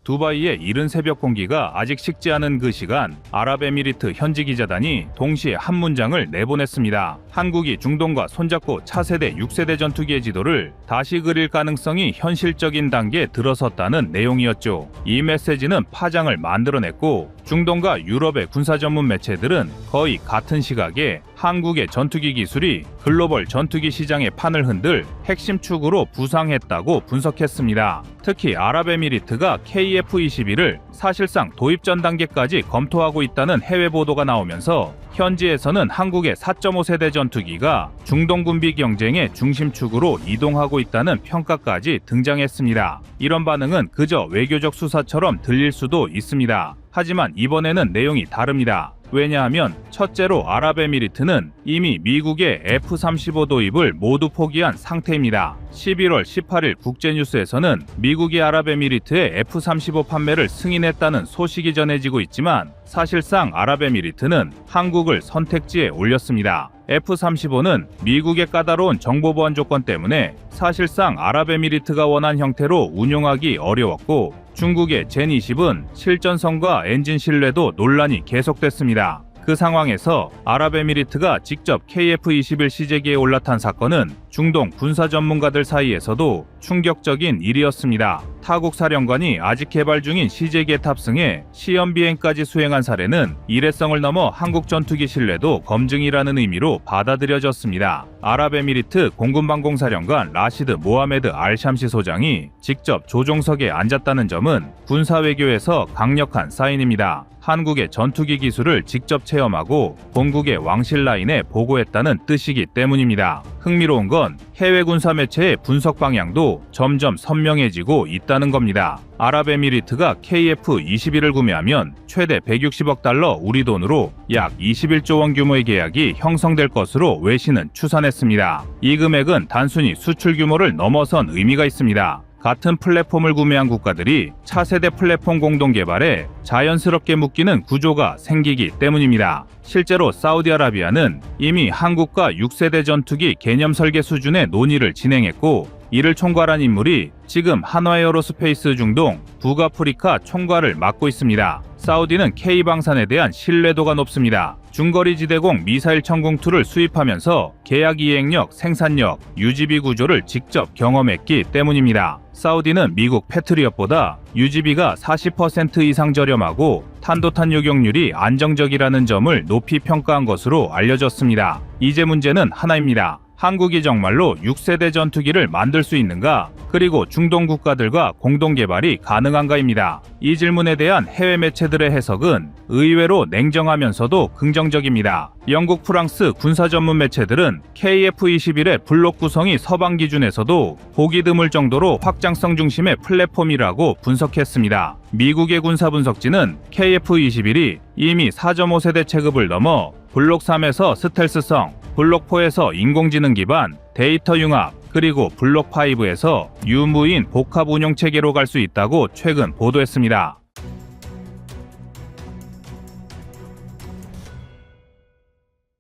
두바이의 이른 새벽 공기가 아직 식지 않은 그 시간, 아랍에미리트 현지 기자단이 동시에 한 문장을 내보냈습니다. 한국이 중동과 손잡고 차세대 6세대 전투기의 지도를 다시 그릴 가능성이 현실적인 단계에 들어섰다는 내용이었죠. 이 메시지는 파장을 만들어냈고 중동과 유럽의 군사 전문 매체들은 거의 같은 시각에 한국의 전투기 기술이 글로벌 전투기 시장의 판을 흔들 핵심 축으로 부상했다고 분석했습니다. 특히 아랍에미리트가 KF-21을 사실상 도입 전 단계까지 검토하고 있다는 해외 보도가 나오면서 현지에서는 한국의 4.5세대 전투기가 중동 군비 경쟁의 중심축으로 이동하고 있다는 평가까지 등장했습니다. 이런 반응은 그저 외교적 수사처럼 들릴 수도 있습니다. 하지만 이번에는 내용이 다릅니다. 왜냐하면 첫째로 아랍에미리트는 이미 미국의 F-35 도입을 모두 포기한 상태입니다. 11월 18일 국제뉴스에서는 미국이 아랍에미리트의 F-35 판매를 승인했다는 소식이 전해지고 있지만 사실상 아랍에미리트는 한국을 선택지에 올렸습니다. F-35는 미국의 까다로운 정보보안 조건 때문에 사실상 아랍에미리트가 원한 형태로 운용하기 어려웠고 중국의 젠20은 실전성과 엔진 신뢰도 논란이 계속됐습니다. 그 상황에서 아랍에미리트가 직접 KF-21 시제기에 올라탄 사건은 중동 군사 전문가들 사이에서도 충격적인 일이었습니다. 타국 사령관이 아직 개발 중인 시제기에 탑승해 시험 비행까지 수행한 사례는 일회성을 넘어 한국 전투기 신뢰도 검증이라는 의미로 받아들여졌습니다. 아랍에미리트 공군방공사령관 라시드 모하메드 알샴시 소장이 직접 조종석에 앉았다는 점은 군사외교에서 강력한 사인입니다. 한국의 전투기 기술을 직접 체험하고 본국의 왕실 라인에 보고했다는 뜻이기 때문입니다. 흥미로운 건 해외 군사 매체의 분석 방향도 점점 선명해지고 있다는 겁니다. 아랍에미리트가 KF-21을 구매하면 최대 160억 달러 우리 돈으로 약 21조 원 규모의 계약이 형성될 것으로 외신은 추산했습니다. 이 금액은 단순히 수출 규모를 넘어선 의미가 있습니다. 같은 플랫폼을 구매한 국가들이 차세대 플랫폼 공동 개발에 자연스럽게 묶이는 구조가 생기기 때문입니다. 실제로 사우디아라비아는 이미 한국과 6세대 전투기 개념 설계 수준의 논의를 진행했고 이를 총괄한 인물이 지금 한화에어로스페이스 중동 북아프리카 총괄을 맡고 있습니다. 사우디는 K방산에 대한 신뢰도가 높습니다. 중거리 지대공 미사일 천궁2를 수입하면서 계약 이행력, 생산력, 유지비 구조를 직접 경험했기 때문입니다. 사우디는 미국 패트리엇보다 유지비가 40% 이상 저렴하고 탄도탄 요격률이 안정적이라는 점을 높이 평가한 것으로 알려졌습니다. 이제 문제는 하나입니다. 한국이 정말로 6세대 전투기를 만들 수 있는가? 그리고 중동 국가들과 공동 개발이 가능한가입니다. 이 질문에 대한 해외 매체들의 해석은 의외로 냉정하면서도 긍정적입니다. 영국, 프랑스 군사 전문 매체들은 KF-21의 블록 구성이 서방 기준에서도 보기 드물 정도로 확장성 중심의 플랫폼이라고 분석했습니다. 미국의 군사 분석지는 KF-21이 이미 4.5세대 체급을 넘어 블록 3에서 스텔스성, 블록 4에서 인공지능 기반, 데이터 융합, 그리고 블록 5에서 유무인 복합 운용 체계로 갈 수 있다고 최근 보도했습니다.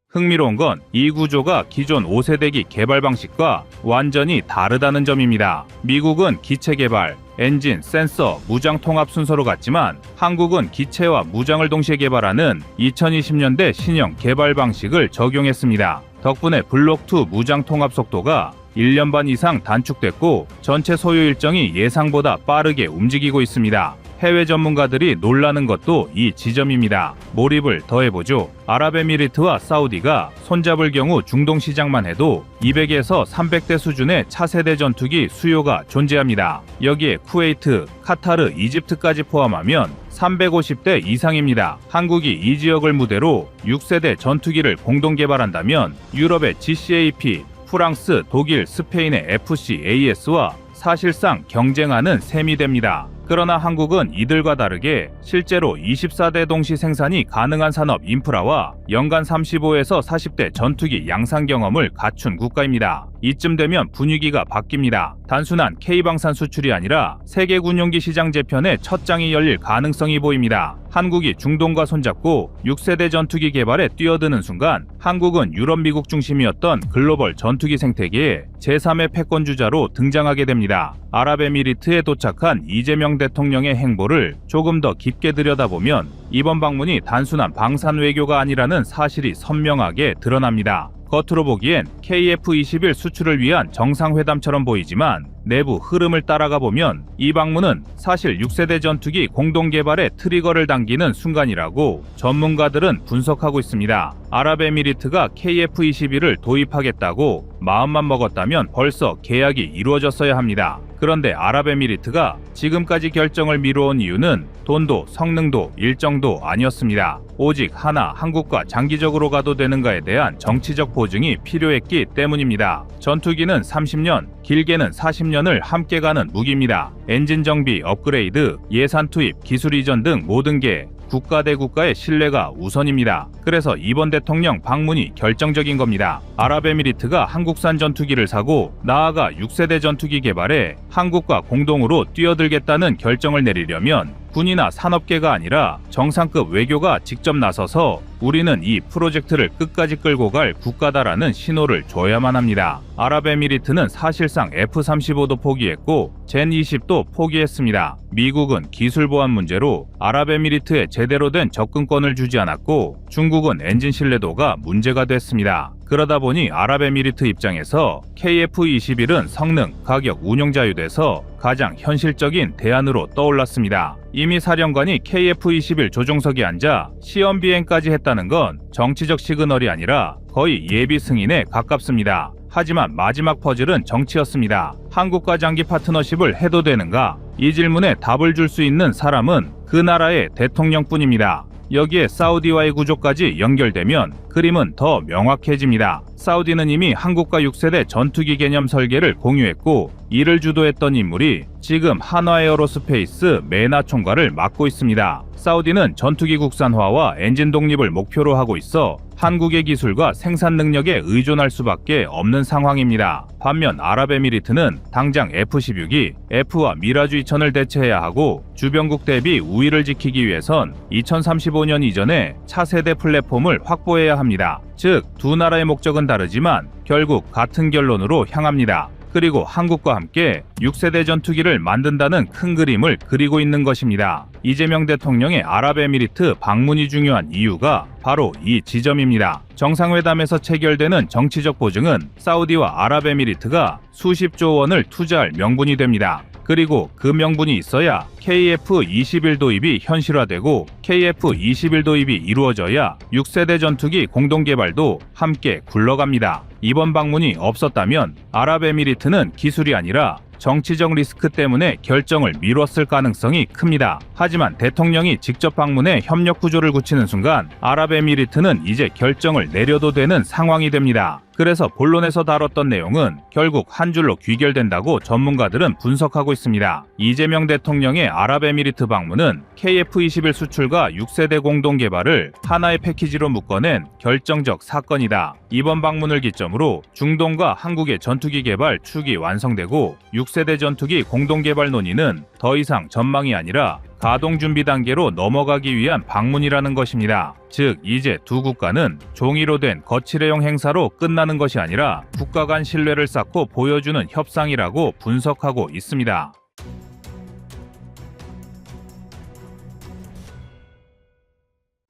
흥미로운 건 이 구조가 기존 5세대기 개발 방식과 완전히 다르다는 점입니다. 미국은 기체 개발, 엔진, 센서, 무장 통합 순서로 갔지만 한국은 기체와 무장을 동시에 개발하는 2020년대 신형 개발 방식을 적용했습니다. 덕분에 블록2 무장 통합 속도가 1년 반 이상 단축됐고 전체 소요 일정이 예상보다 빠르게 움직이고 있습니다. 해외 전문가들이 놀라는 것도 이 지점입니다. 몰입을 더해보죠. 아랍에미리트와 사우디가 손잡을 경우 중동 시장만 해도 200에서 300대 수준의 차세대 전투기 수요가 존재합니다. 여기에 쿠웨이트, 카타르, 이집트까지 포함하면 350대 이상입니다. 한국이 이 지역을 무대로 6세대 전투기를 공동 개발한다면 유럽의 GCAP, 프랑스, 독일, 스페인의 FCAS와 사실상 경쟁하는 셈이 됩니다. 그러나 한국은 이들과 다르게 실제로 24대 동시 생산이 가능한 산업 인프라와 연간 35에서 40대 전투기 양산 경험을 갖춘 국가입니다. 이쯤 되면 분위기가 바뀝니다. 단순한 K방산 수출이 아니라 세계 군용기 시장 재편의 첫 장이 열릴 가능성이 보입니다. 한국이 중동과 손잡고 6세대 전투기 개발에 뛰어드는 순간 한국은 유럽, 미국 중심이었던 글로벌 전투기 생태계에 제3의 패권주자로 등장하게 됩니다. 아랍에미리트에 도착한 이재명 대통령의 행보를 조금 더 깊게 들여다보면 이번 방문이 단순한 방산 외교가 아니라는 사실이 선명하게 드러납니다. 겉으로 보기엔 KF-21 수출을 위한 정상회담처럼 보이지만 내부 흐름을 따라가 보면 이 방문은 사실 6세대 전투기 공동 개발의 트리거를 당기는 순간이라고 전문가들은 분석하고 있습니다. 아랍에미리트가 KF-21을 도입하겠다고 마음만 먹었다면 벌써 계약이 이루어졌어야 합니다. 그런데 아랍에미리트가 지금까지 결정을 미뤄온 이유는 돈도 성능도 일정도 아니었습니다. 오직 하나 한국과 장기적으로 가도 되는가에 대한 정치적 보증이 필요했기 때문입니다. 전투기는 30년, 길게는 40년을 함께 가는 무기입니다. 엔진 정비, 업그레이드, 예산 투입, 기술 이전 등 모든 게 국가 대 국가의 신뢰가 우선입니다. 그래서 이번 대통령 방문이 결정적인 겁니다. 아랍에미리트가 한국산 전투기를 사고 나아가 6세대 전투기 개발에 한국과 공동으로 뛰어들겠다는 결정을 내리려면 군이나 산업계가 아니라 정상급 외교가 직접 나서서 우리는 이 프로젝트를 끝까지 끌고 갈 국가다라는 신호를 줘야만 합니다. 아랍에미리트는 사실상 F-35도 포기했고 젠-20도 포기했습니다. 미국은 기술 보안 문제로 아랍에미리트에 제대로 된 접근권을 주지 않았고 중국은 엔진 신뢰도가 문제가 됐습니다. 그러다 보니 아랍에미리트 입장에서 KF-21은 성능, 가격, 운영 자유돼서 가장 현실적인 대안으로 떠올랐습니다. 이미 사령관이 KF-21 조종석에 앉아 시험 비행까지 했다는 건 정치적 시그널이 아니라 거의 예비 승인에 가깝습니다. 하지만 마지막 퍼즐은 정치였습니다. 한국과 장기 파트너십을 해도 되는가? 이 질문에 답을 줄 수 있는 사람은 그 나라의 대통령뿐입니다. 여기에 사우디와의 구조까지 연결되면 그림은 더 명확해집니다. 사우디는 이미 한국과 6세대 전투기 개념 설계를 공유했고 이를 주도했던 인물이 지금 한화에어로스페이스 메나 총괄을 맡고 있습니다. 사우디는 전투기 국산화와 엔진 독립을 목표로 하고 있어 한국의 기술과 생산 능력에 의존할 수밖에 없는 상황입니다. 반면 아랍에미리트는 당장 F-16이 F와 미라주 2000을 대체해야 하고 주변국 대비 우위를 지키기 위해선 2035년 이전에 차세대 플랫폼을 확보해야 합니다. 즉, 두 나라의 목적은 다르지만 결국 같은 결론으로 향합니다. 그리고 한국과 함께 6세대 전투기를 만든다는 큰 그림을 그리고 있는 것입니다. 이재명 대통령의 아랍에미리트 방문이 중요한 이유가 바로 이 지점입니다. 정상회담에서 체결되는 정치적 보증은 사우디와 아랍에미리트가 수십조 원을 투자할 명분이 됩니다. 그리고 그 명분이 있어야 KF-21 도입이 현실화되고 KF-21 도입이 이루어져야 6세대 전투기 공동개발도 함께 굴러갑니다. 이번 방문이 없었다면 아랍에미리트는 기술이 아니라 정치적 리스크 때문에 결정을 미뤘을 가능성이 큽니다. 하지만 대통령이 직접 방문해 협력 구조를 굳히는 순간 아랍에미리트는 이제 결정을 내려도 되는 상황이 됩니다. 그래서 본론에서 다뤘던 내용은 결국 한 줄로 귀결된다고 전문가들은 분석하고 있습니다. 이재명 대통령의 아랍에미리트 방문은 KF-21 수출과 6세대 공동 개발을 하나의 패키지로 묶어낸 결정적 사건이다. 이번 방문을 기점으로 중동과 한국의 전투기 개발 축이 완성되고 6세대 전투기 공동 개발 논의는 더 이상 전망이 아니라 가동 준비 단계로 넘어가기 위한 방문이라는 것입니다. 즉, 이제 두 국가는 종이로 된 거칠애용 행사로 끝나는 것이 아니라 국가 간 신뢰를 쌓고 보여주는 협상이라고 분석하고 있습니다.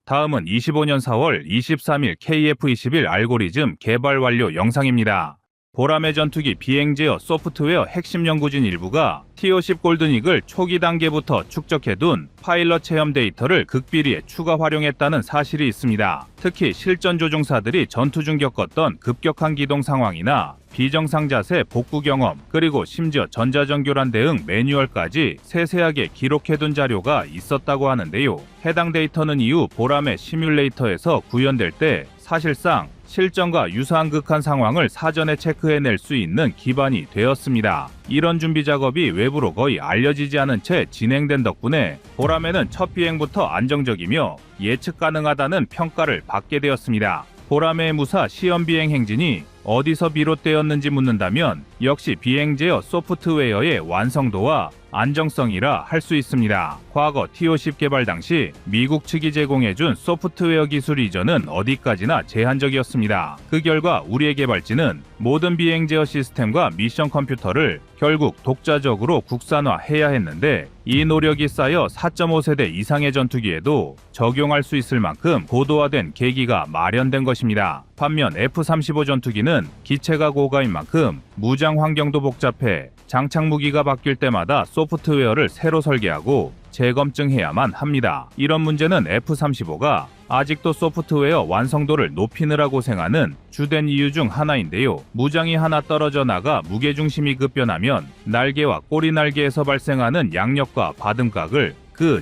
다음은 25년 4월 23일 KF-21 알고리즘 개발 완료 영상입니다. 보라매 전투기 비행 제어 소프트웨어 핵심 연구진 일부가 TO10 골든이글 초기 단계부터 축적해둔 파일럿 체험 데이터를 극비리에 추가 활용했다는 사실이 있습니다. 특히 실전 조종사들이 전투 중 겪었던 급격한 기동 상황이나 비정상 자세 복구 경험, 그리고 심지어 전자전교란 대응 매뉴얼까지 세세하게 기록해둔 자료가 있었다고 하는데요. 해당 데이터는 이후 보라매 시뮬레이터에서 구현될 때 사실상 실전과 유사한 극한 상황을 사전에 체크해낼 수 있는 기반이 되었습니다. 이런 준비 작업이 외부로 거의 알려지지 않은 채 진행된 덕분에 보라매는 첫 비행부터 안정적이며 예측 가능하다는 평가를 받게 되었습니다. 보라매 무사 시험 비행 행진이 어디서 비롯되었는지 묻는다면 역시 비행 제어 소프트웨어의 완성도와 안정성이라 할 수 있습니다. 과거 TO-10 개발 당시 미국 측이 제공해준 소프트웨어 기술 이전은 어디까지나 제한적이었습니다. 그 결과 우리의 개발진은 모든 비행 제어 시스템과 미션 컴퓨터를 결국 독자적으로 국산화해야 했는데 이 노력이 쌓여 4.5세대 이상의 전투기에도 적용할 수 있을 만큼 고도화된 계기가 마련된 것입니다. 반면 F-35 전투기는 기체가 고가인 만큼 무장 환경도 복잡해 장착 무기가 바뀔 때마다 소프트웨어를 새로 설계하고 재검증해야만 합니다. 이런 문제는 F-35가 아직도 소프트웨어 완성도를 높이느라 고생하는 주된 이유 중 하나인데요. 무장이 하나 떨어져 나가 무게중심이 급변하면 날개와 꼬리 날개에서 발생하는 양력과 받음각을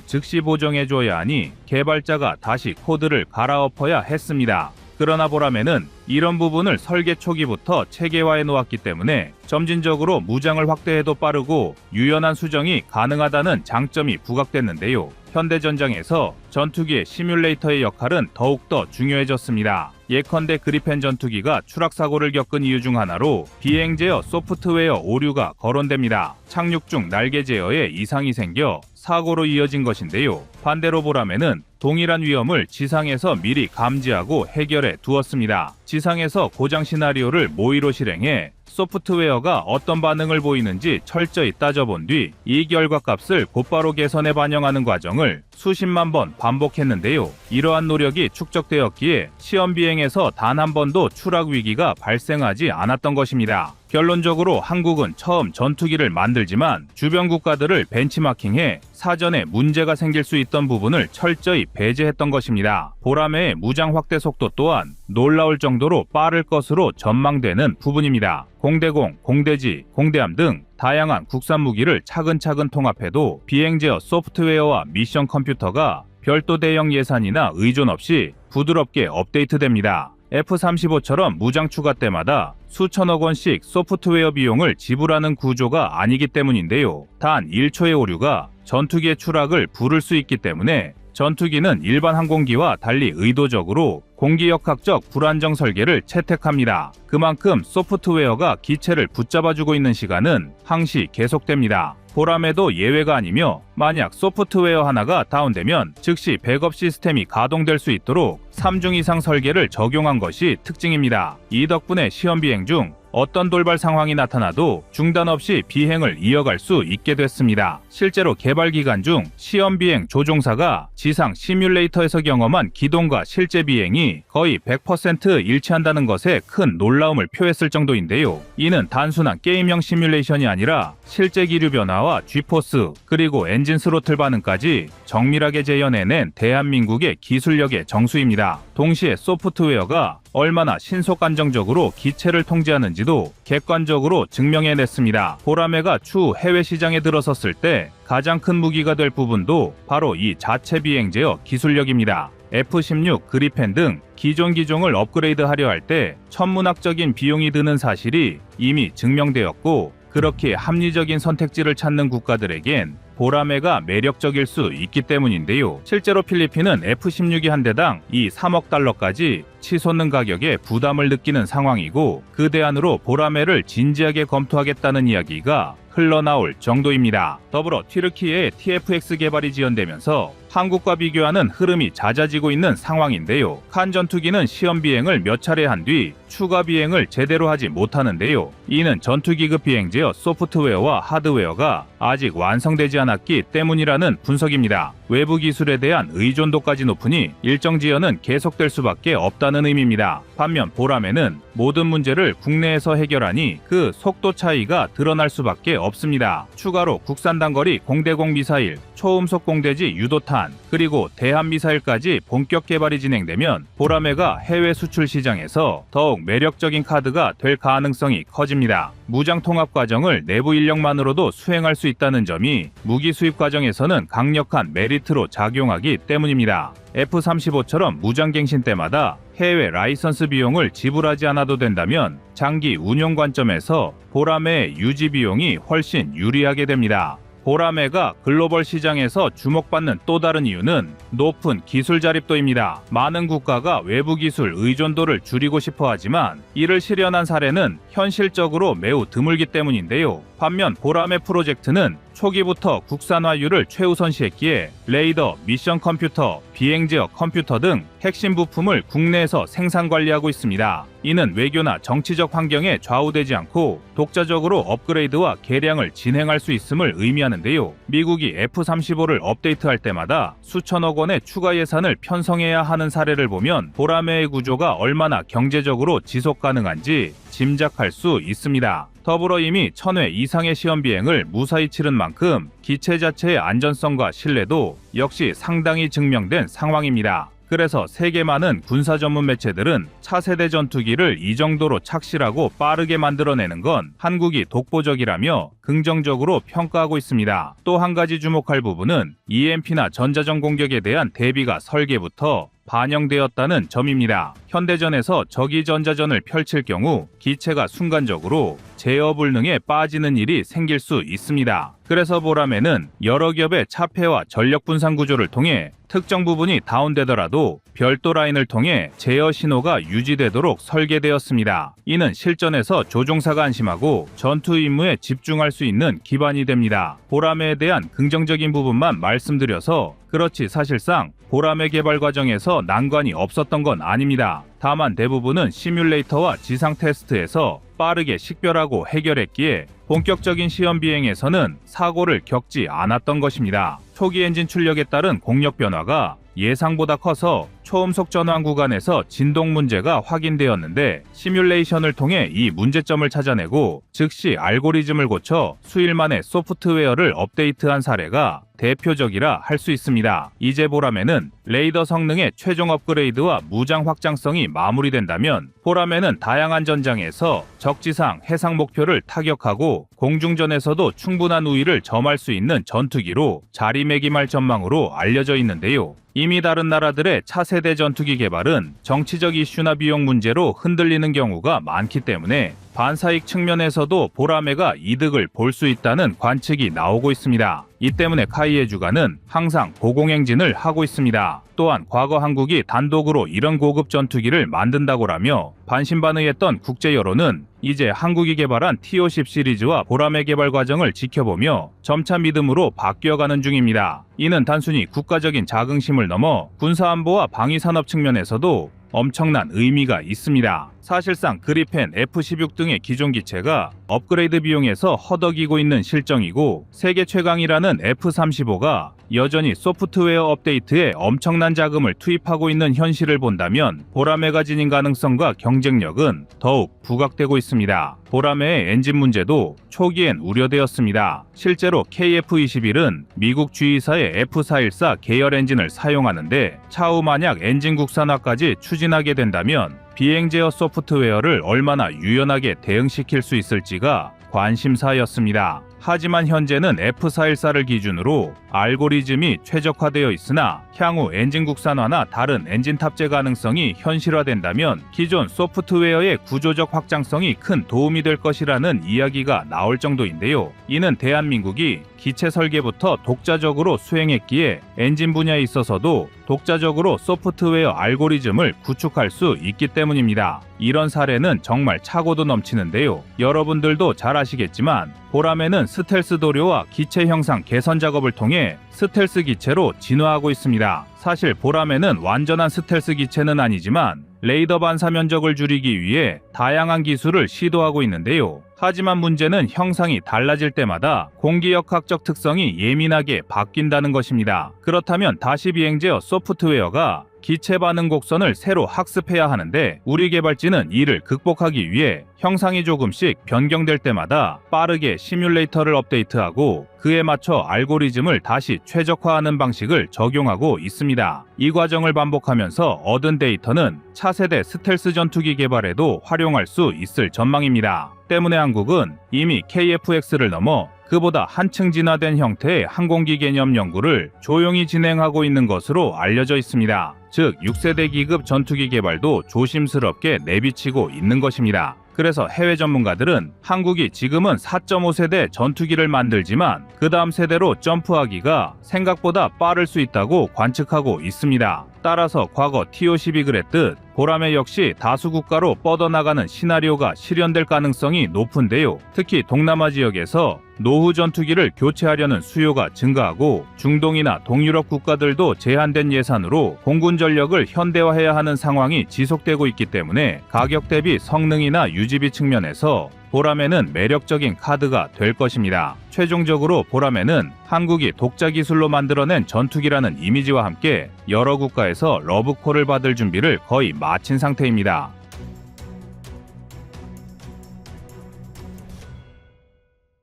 즉시 보정해줘야 하니 개발자가 다시 코드를 갈아엎어야 했습니다. 그러나 보라매는 이런 부분을 설계 초기부터 체계화해 놓았기 때문에 점진적으로 무장을 확대해도 빠르고 유연한 수정이 가능하다는 장점이 부각됐는데요. 현대전장에서 전투기의 시뮬레이터의 역할은 더욱더 중요해졌습니다. 예컨대 그리펜 전투기가 추락사고를 겪은 이유 중 하나로 비행 제어 소프트웨어 오류가 거론됩니다. 착륙 중 날개 제어에 이상이 생겨 사고로 이어진 것인데요. 반대로 보라매는 동일한 위험을 지상에서 미리 감지하고 해결해 두었습니다. 지상에서 고장 시나리오를 모의로 실행해 소프트웨어가 어떤 반응을 보이는지 철저히 따져본 뒤 이 결과값을 곧바로 개선에 반영하는 과정을 수십만 번 반복했는데요. 이러한 노력이 축적되었기에 시험 비행에서 단 한 번도 추락 위기가 발생하지 않았던 것입니다. 결론적으로 한국은 처음 전투기를 만들지만 주변 국가들을 벤치마킹해 사전에 문제가 생길 수 있던 부분을 철저히 배제했던 것입니다. 보라매의 무장 확대 속도 또한 놀라울 정도로 빠를 것으로 전망되는 부분입니다. 공대공, 공대지, 공대함 등 다양한 국산 무기를 차근차근 통합해도 비행 제어 소프트웨어와 미션 컴퓨터가 별도 대형 예산이나 의존 없이 부드럽게 업데이트됩니다. F-35처럼 무장 추가 때마다 수천억 원씩 소프트웨어 비용을 지불하는 구조가 아니기 때문인데요. 단 1초의 오류가 전투기의 추락을 부를 수 있기 때문에 전투기는 일반 항공기와 달리 의도적으로 공기역학적 불안정 설계를 채택합니다. 그만큼 소프트웨어가 기체를 붙잡아주고 있는 시간은 항시 계속됩니다. 보라매도 예외가 아니며 만약 소프트웨어 하나가 다운되면 즉시 백업 시스템이 가동될 수 있도록 3중 이상 설계를 적용한 것이 특징입니다. 이 덕분에 시험 비행 중 어떤 돌발 상황이 나타나도 중단 없이 비행을 이어갈 수 있게 됐습니다. 실제로 개발 기간 중 시험 비행 조종사가 지상 시뮬레이터에서 경험한 기동과 실제 비행이 거의 100% 일치한다는 것에 큰 놀라움을 표했을 정도인데요. 이는 단순한 게임형 시뮬레이션이 아니라 실제 기류 변화와 G포스 그리고 엔진 스로틀 반응까지 정밀하게 재현해낸 대한민국의 기술력의 정수입니다. 동시에 소프트웨어가 얼마나 신속 안정적으로 기체를 통제하는지도 객관적으로 증명해냈습니다. 보라매가 추후 해외 시장에 들어섰을 때 가장 큰 무기가 될 부분도 바로 이 자체 비행 제어 기술력입니다. F-16 그리펜 등 기존 기종을 업그레이드하려 할 때 천문학적인 비용이 드는 사실이 이미 증명되었고 그렇게 합리적인 선택지를 찾는 국가들에겐 보라매가 매력적일 수 있기 때문인데요. 실제로 필리핀은 F-16이 한 대당 이 3억 달러까지 치솟는 가격에 부담을 느끼는 상황이고 그 대안으로 보라매를 진지하게 검토하겠다는 이야기가 흘러나올 정도입니다. 더불어 튀르키예의 TFX 개발이 지연되면서 한국과 비교하는 흐름이 잦아지고 있는 상황인데요. 칸 전투기는 시험 비행을 몇 차례 한 뒤 추가 비행을 제대로 하지 못하는데요. 이는 전투기급 비행 제어 소프트웨어와 하드웨어가 아직 완성되지 않았기 때문이라는 분석입니다. 외부 기술에 대한 의존도까지 높으니 일정 지연은 계속될 수밖에 없다는 의미입니다. 반면 보라매는 모든 문제를 국내에서 해결하니 그 속도 차이가 드러날 수밖에 없습니다. 추가로 국산 단거리 공대공 미사일, 초음속 공대지 유도탄, 그리고 대함 미사일까지 본격 개발이 진행되면 보라매가 해외 수출 시장에서 더욱 매력적인 카드가 될 가능성이 커집니다. 무장 통합 과정을 내부 인력만으로도 수행할 수 있다는 점이 무기 수입 과정에서는 강력한 메리트로 작용하기 때문입니다. F-35처럼 무장갱신 때마다 해외 라이선스 비용을 지불하지 않아도 된다면 장기 운용 관점에서 보라매의 유지 비용이 훨씬 유리하게 됩니다. 보라매가 글로벌 시장에서 주목받는 또 다른 이유는 높은 기술 자립도입니다. 많은 국가가 외부 기술 의존도를 줄이고 싶어 하지만 이를 실현한 사례는 현실적으로 매우 드물기 때문인데요. 반면 보라매 프로젝트는 초기부터 국산화율을 최우선시했기에 레이더, 미션 컴퓨터, 비행지역 컴퓨터 등 핵심 부품을 국내에서 생산 관리하고 있습니다. 이는 외교나 정치적 환경에 좌우되지 않고 독자적으로 업그레이드와 개량을 진행할 수 있음을 의미하는데요. 미국이 F-35를 업데이트할 때마다 수천억 원의 추가 예산을 편성해야 하는 사례를 보면 보라매의 구조가 얼마나 경제적으로 지속 가능한지 짐작할 수 있습니다. 더불어 이미 1000회 이상의 시험 비행을 무사히 치른 만큼 기체 자체의 안전성과 신뢰도 역시 상당히 증명된 상황입니다. 그래서 세계 많은 군사 전문 매체들은 차세대 전투기를 이 정도로 착실하고 빠르게 만들어내는 건 한국이 독보적이라며 긍정적으로 평가하고 있습니다. 또 한 가지 주목할 부분은 EMP나 전자전 공격에 대한 대비가 설계부터 반영되었다는 점입니다. 현대전에서 적이 전자전을 펼칠 경우 기체가 순간적으로 제어 불능에 빠지는 일이 생길 수 있습니다. 그래서 보라매는 여러 겹의 차폐와 전력 분산 구조를 통해 특정 부분이 다운되더라도 별도 라인을 통해 제어 신호가 유지되도록 설계되었습니다. 이는 실전에서 조종사가 안심하고 전투 임무에 집중할 수 있는 기반이 됩니다. 보라매에 대한 긍정적인 부분만 말씀드려서 그렇지 사실상 보라매 개발 과정에서 난관이 없었던 건 아닙니다. 다만 대부분은 시뮬레이터와 지상 테스트에서 빠르게 식별하고 해결했기에 본격적인 시험 비행에서는 사고를 겪지 않았던 것입니다. 초기 엔진 출력에 따른 공력 변화가 예상보다 커서 초음속 전환 구간에서 진동 문제가 확인되었는데 시뮬레이션을 통해 이 문제점을 찾아내고 즉시 알고리즘을 고쳐 수일 만에 소프트웨어를 업데이트한 사례가 대표적이라 할 수 있습니다. 이제 보라매는 레이더 성능의 최종 업그레이드와 무장 확장성이 마무리된다면 보라매는 다양한 전장에서 적지상 해상 목표를 타격하고 공중전에서도 충분한 우위를 점할 수 있는 전투기로 자리매김할 전망으로 알려져 있는데요. 이미 다른 나라들의 차세대 전투기 개발은 정치적 이슈나 비용 문제로 흔들리는 경우가 많기 때문에 반사익 측면에서도 보라매가 이득을 볼 수 있다는 관측이 나오고 있습니다. 이 때문에 카이의 주가는 항상 고공행진을 하고 있습니다. 또한 과거 한국이 단독으로 이런 고급 전투기를 만든다고라며 반신반의했던 국제 여론은 이제 한국이 개발한 T-50 시리즈와 보라매 개발 과정을 지켜보며 점차 믿음으로 바뀌어가는 중입니다. 이는 단순히 국가적인 자긍심을 넘어 군사안보와 방위산업 측면에서도 엄청난 의미가 있습니다. 사실상 그리펜, F-16 등의 기존 기체가 업그레이드 비용에서 허덕이고 있는 실정이고 세계 최강이라는 F-35가 여전히 소프트웨어 업데이트에 엄청난 자금을 투입하고 있는 현실을 본다면 보라매가 지닌 가능성과 경쟁력은 더욱 부각되고 있습니다. 보라매의 엔진 문제도 초기엔 우려되었습니다. 실제로 KF-21은 미국 G사의 F-414 계열 엔진을 사용하는데 차후 만약 엔진 국산화까지 추진하게 된다면 비행 제어 소프트웨어를 얼마나 유연하게 대응시킬 수 있을지가 관심사였습니다. 하지만 현재는 F-414를 기준으로 알고리즘이 최적화되어 있으나 향후 엔진 국산화나 다른 엔진 탑재 가능성이 현실화된다면 기존 소프트웨어의 구조적 확장성이 큰 도움이 될 것이라는 이야기가 나올 정도인데요. 이는 대한민국이 기체 설계부터 독자적으로 수행했기에 엔진 분야에 있어서도 독자적으로 소프트웨어 알고리즘을 구축할 수 있기 때문입니다. 이런 사례는 정말 차고도 넘치는데요. 여러분들도 잘 아시겠지만 보라매는 스텔스 도료와 기체 형상 개선 작업을 통해 스텔스 기체로 진화하고 있습니다. 사실 보라매는 완전한 스텔스 기체는 아니지만 레이더 반사 면적을 줄이기 위해 다양한 기술을 시도하고 있는데요. 하지만 문제는 형상이 달라질 때마다 공기역학적 특성이 예민하게 바뀐다는 것입니다. 그렇다면 다시 비행 제어 소프트웨어가 기체 반응 곡선을 새로 학습해야 하는데 우리 개발진은 이를 극복하기 위해 형상이 조금씩 변경될 때마다 빠르게 시뮬레이터를 업데이트하고 그에 맞춰 알고리즘을 다시 최적화하는 방식을 적용하고 있습니다. 이 과정을 반복하면서 얻은 데이터는 차세대 스텔스 전투기 개발에도 활용할 수 있을 전망입니다. 때문에 한국은 이미 KF-X를 넘어 그보다 한층 진화된 형태의 항공기 개념 연구를 조용히 진행하고 있는 것으로 알려져 있습니다. 즉 6세대 기급 전투기 개발도 조심스럽게 내비치고 있는 것입니다. 그래서 해외 전문가들은 한국이 지금은 4.5세대 전투기를 만들지만 그 다음 세대로 점프하기가 생각보다 빠를 수 있다고 관측하고 있습니다. 따라서 과거 TO-12 그랬듯 보라매 역시 다수 국가로 뻗어나가는 시나리오가 실현될 가능성이 높은데요. 특히 동남아 지역에서 노후 전투기를 교체하려는 수요가 증가하고 중동이나 동유럽 국가들도 제한된 예산으로 공군 전력을 현대화해야 하는 상황이 지속되고 있기 때문에 가격 대비 성능이나 유지비 측면에서 보라매는 매력적인 카드가 될 것입니다. 최종적으로 보라매는 한국이 독자 기술로 만들어낸 전투기라는 이미지와 함께 여러 국가에서 러브콜을 받을 준비를 거의 마친 상태입니다.